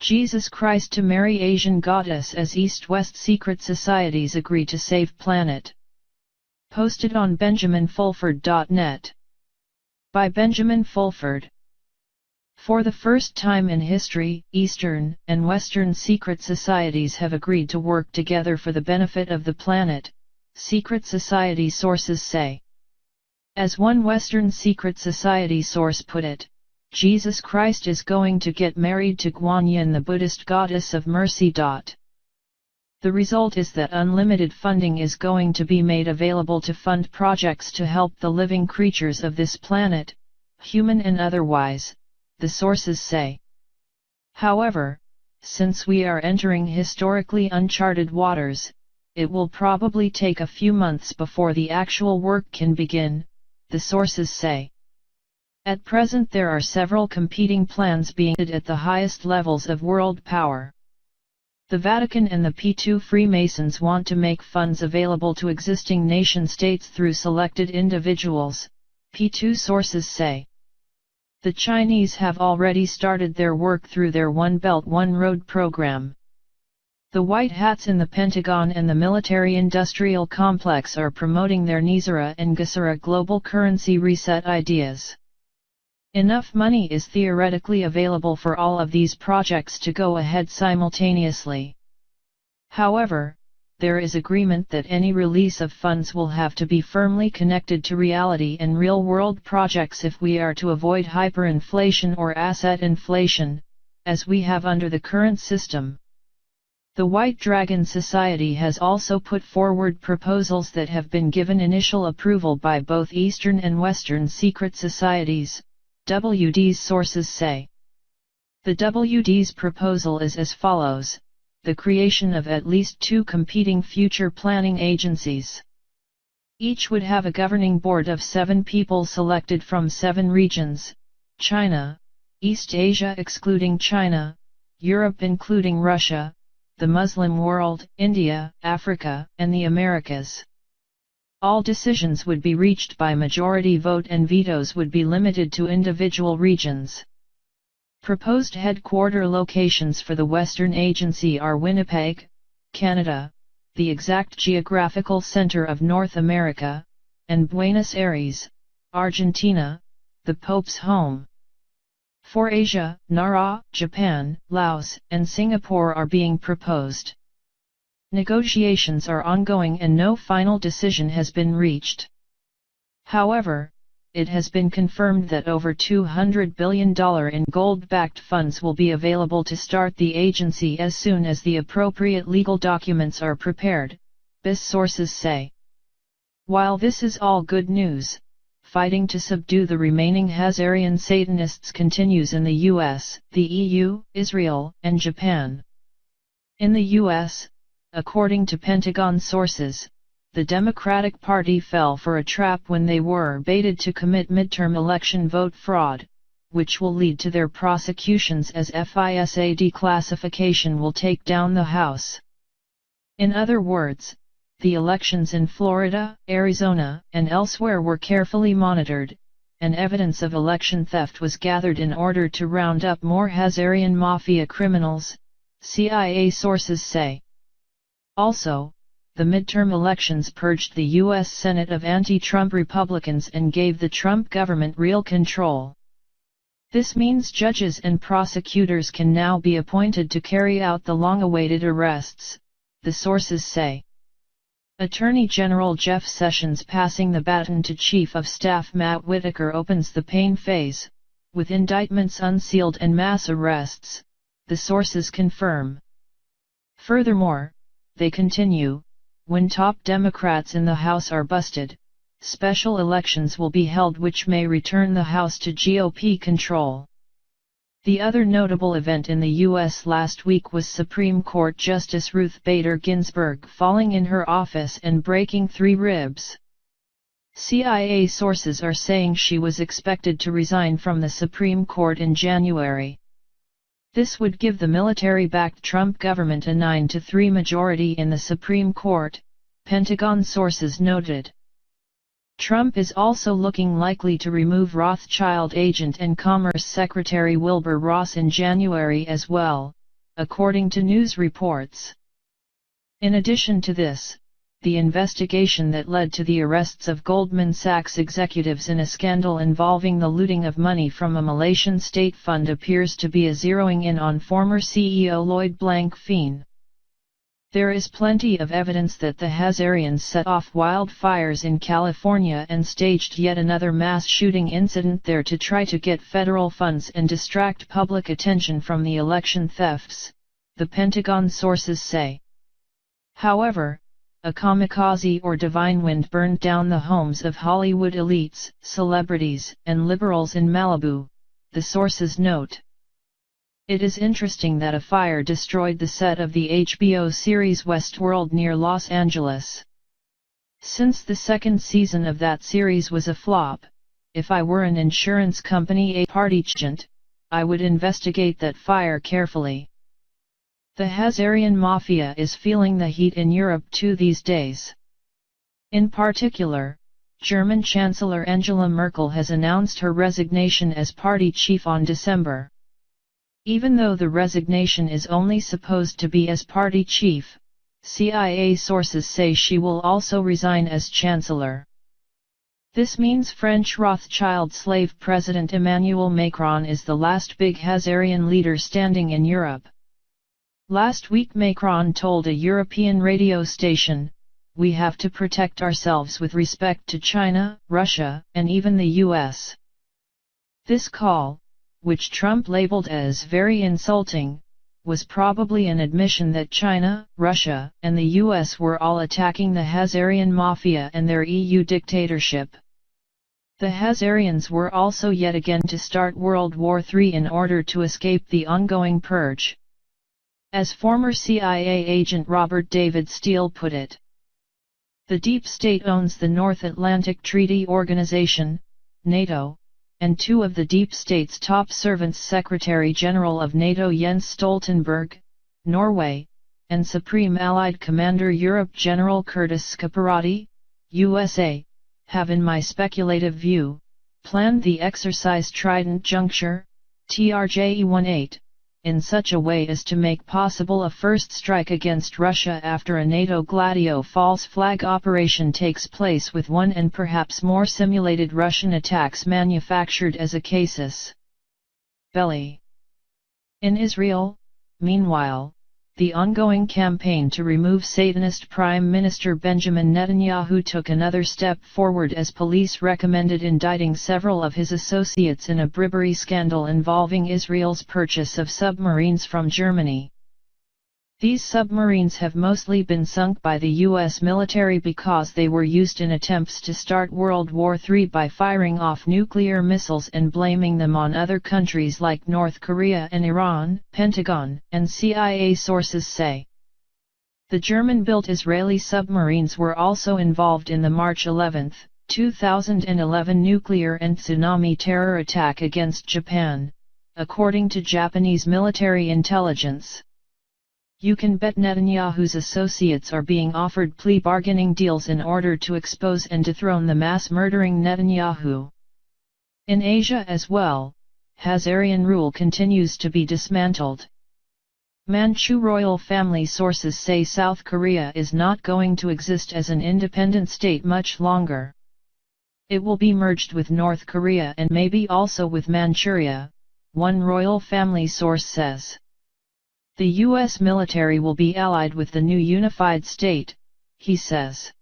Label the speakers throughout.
Speaker 1: Jesus Christ to marry Asian goddess as East-West secret societies agree to save planet. Posted on benjaminfulford.net. By Benjamin Fulford. For the first time in history, Eastern and Western secret societies have agreed to work together for the benefit of the planet, secret society sources say. As one Western secret society source put it, Jesus Christ is going to get married to Guanyin, the Buddhist goddess of mercy. The result is that unlimited funding is going to be made available to fund projects to help the living creatures of this planet, human and otherwise, the sources say. However, since we are entering historically uncharted waters, it will probably take a few months before the actual work can begin, the sources say. At present there are several competing plans being at the highest levels of world power. The Vatican and the P2 Freemasons want to make funds available to existing nation-states through selected individuals, P2 sources say. The Chinese have already started their work through their One Belt One Road program. The White Hats in the Pentagon and the military-industrial complex are promoting their Nizara and Gesara global currency reset ideas. Enough money is theoretically available for all of these projects to go ahead simultaneously. However, there is agreement that any release of funds will have to be firmly connected to reality and real-world projects if we are to avoid hyperinflation or asset inflation, as we have under the current system. The White Dragon Society has also put forward proposals that have been given initial approval by both Eastern and Western secret societies, WD's sources say. The WD's proposal is as follows: the creation of at least 2 competing future planning agencies. Each would have a governing board of 7 people selected from 7 regions: China, East Asia excluding China, Europe including Russia, the Muslim world, India, Africa, and the Americas. All decisions would be reached by majority vote and vetoes would be limited to individual regions. Proposed headquarter locations for the Western Agency are Winnipeg, Canada, the exact geographical center of North America, and Buenos Aires, Argentina, the Pope's home. For Asia, Nara, Japan, Laos, and Singapore are being proposed. Negotiations are ongoing and no final decision has been reached. However, it has been confirmed that over $200 billion in gold-backed funds will be available to start the agency as soon as the appropriate legal documents are prepared, BIS sources say. While this is all good news, fighting to subdue the remaining Hazarian Satanists continues in the US, the EU, Israel, and Japan. In the US, according to Pentagon sources, the Democratic Party fell for a trap when they were baited to commit midterm election vote fraud, which will lead to their prosecutions as FISA declassification will take down the House. In other words, the elections in Florida, Arizona, and elsewhere were carefully monitored, and evidence of election theft was gathered in order to round up more Hazarian mafia criminals, CIA sources say. Also, the midterm elections purged the U.S. Senate of anti-Trump Republicans and gave the Trump government real control. This means judges and prosecutors can now be appointed to carry out the long-awaited arrests, the sources say. Attorney General Jeff Sessions passing the baton to Chief of Staff Matt Whitaker opens the pain phase, with indictments unsealed and mass arrests, the sources confirm. Furthermore, they continue, when top Democrats in the House are busted, special elections will be held which may return the House to GOP control. The other notable event in the U.S. last week was Supreme Court Justice Ruth Bader Ginsburg falling in her office and breaking 3 ribs. CIA sources are saying she was expected to resign from the Supreme Court in January. This would give the military-backed Trump government a 9-3 majority in the Supreme Court, Pentagon sources noted. Trump is also looking likely to remove Rothschild agent and Commerce Secretary Wilbur Ross in January as well, according to news reports. In addition to this, the investigation that led to the arrests of Goldman Sachs executives in a scandal involving the looting of money from a Malaysian state fund appears to be zeroing in on former CEO Lloyd Blankfein. There is plenty of evidence that the Hazarians set off wildfires in California and staged yet another mass shooting incident there to try to get federal funds and distract public attention from the election thefts, the Pentagon sources say. However, a kamikaze or divine wind burned down the homes of Hollywood elites, celebrities, and liberals in Malibu, the sources note. It is interesting that a fire destroyed the set of the HBO series Westworld near Los Angeles. Since the second season of that series was a flop, if I were an insurance company agent, I would investigate that fire carefully. The Hazarian mafia is feeling the heat in Europe too these days. In particular, German Chancellor Angela Merkel has announced her resignation as party chief on December. Even though the resignation is only supposed to be as party chief, CIA sources say she will also resign as chancellor. This means French Rothschild slave President Emmanuel Macron is the last big Hazarian leader standing in Europe. Last week Macron told a European radio station, "We have to protect ourselves with respect to China, Russia, and even the US." This call, which Trump labeled as very insulting, was probably an admission that China, Russia, and the US were all attacking the Hazarian mafia and their EU dictatorship. The Hazarians were also yet again to start World War III in order to escape the ongoing purge. As former CIA agent Robert David Steele put it, the deep state owns the North Atlantic Treaty Organization, NATO, and two of the deep state's top servants, Secretary General of NATO Jens Stoltenberg, Norway, and Supreme Allied Commander Europe General Curtis Scaparrotti, USA, have in my speculative view, planned the exercise Trident Juncture, TRJ-18, in such a way as to make possible a first strike against Russia after a NATO Gladio false flag operation takes place, with one and perhaps more simulated Russian attacks manufactured as a casus belli. In Israel, meanwhile, the ongoing campaign to remove Satanist Prime Minister Benjamin Netanyahu took another step forward as police recommended indicting several of his associates in a bribery scandal involving Israel's purchase of submarines from Germany. These submarines have mostly been sunk by the U.S. military because they were used in attempts to start World War III by firing off nuclear missiles and blaming them on other countries like North Korea and Iran, Pentagon and CIA sources say. The German-built Israeli submarines were also involved in the March 11, 2011 nuclear and tsunami terror attack against Japan, according to Japanese military intelligence. You can bet Netanyahu's associates are being offered plea bargaining deals in order to expose and dethrone the mass-murdering Netanyahu. In Asia as well, Hazarian rule continues to be dismantled. Manchu royal family sources say South Korea is not going to exist as an independent state much longer. It will be merged with North Korea and maybe also with Manchuria, one royal family source says. The U.S. military will be allied with the new unified state, he says.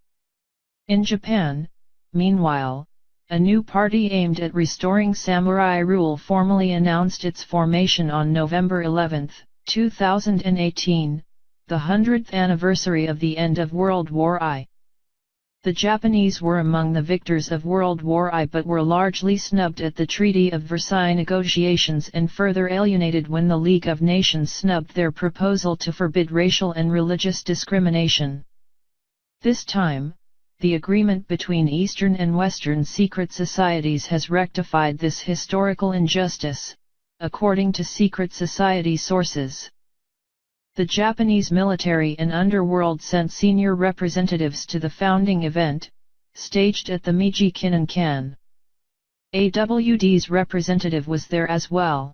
Speaker 1: In Japan, meanwhile, a new party aimed at restoring samurai rule formally announced its formation on November 11, 2018, the 100th anniversary of the end of World War I. The Japanese were among the victors of World War I but were largely snubbed at the Treaty of Versailles negotiations and further alienated when the League of Nations snubbed their proposal to forbid racial and religious discrimination. This time, the agreement between Eastern and Western secret societies has rectified this historical injustice, according to secret society sources. The Japanese military and underworld sent senior representatives to the founding event, staged at the Meiji Kinnan-kan. AWD's representative was there as well.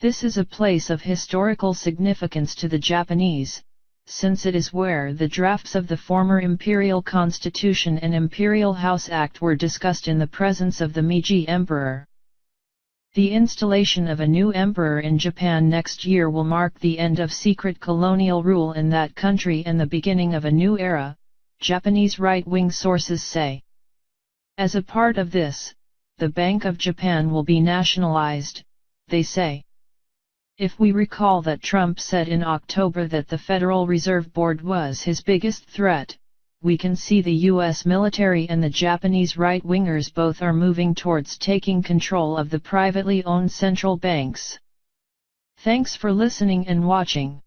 Speaker 1: This is a place of historical significance to the Japanese, since it is where the drafts of the former Imperial Constitution and Imperial House Act were discussed in the presence of the Meiji Emperor. The installation of a new emperor in Japan next year will mark the end of secret colonial rule in that country and the beginning of a new era, Japanese right-wing sources say. As a part of this, the Bank of Japan will be nationalized, they say. If we recall that Trump said in October that the Federal Reserve Board was his biggest threat, we can see the US military and the Japanese right-wingers both are moving towards taking control of the privately owned central banks. Thanks for listening and watching.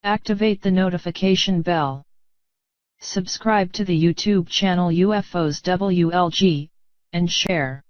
Speaker 1: Activate the notification bell. Subscribe to the YouTube channel UFOs WLG, and share.